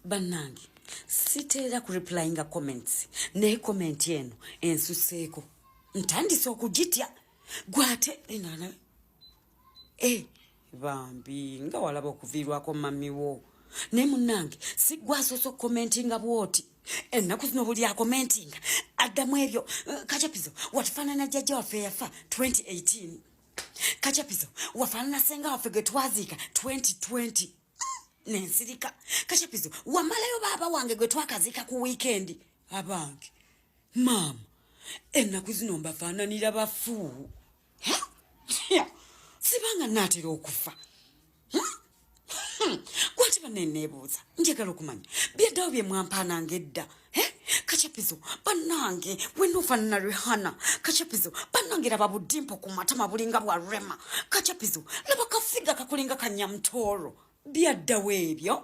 Bannange siteera ku replyinga comments ne comment eno ensuseeko ntandise okugitya gwate enana bambi nga walaba okuviirwako mamiwo ne munnange sigwasoso commentinga bwoti ennaku zino buli akomentinga addamu ebyo kachapizo watufaanana jjajja waffe yafa 2018 kachapizo wafaanana senga waffe gwe twaziika 2020 nensirika kachapizo wamalayo baba wange gwe twakaziika ku weekend abange mama ennaku zino mbafaananira bafu sibanga naatera okufa gwati banneebuuza njagala okumanya byaddawo bye mwampaananga edda kachapizo bannange wenoofaanana Rihanna kachapizo bannange laba buddimpo ku matama bulinga bwa Rema kachapizo laba kafiga kakulinga kanyamutooro byaddawo ebyo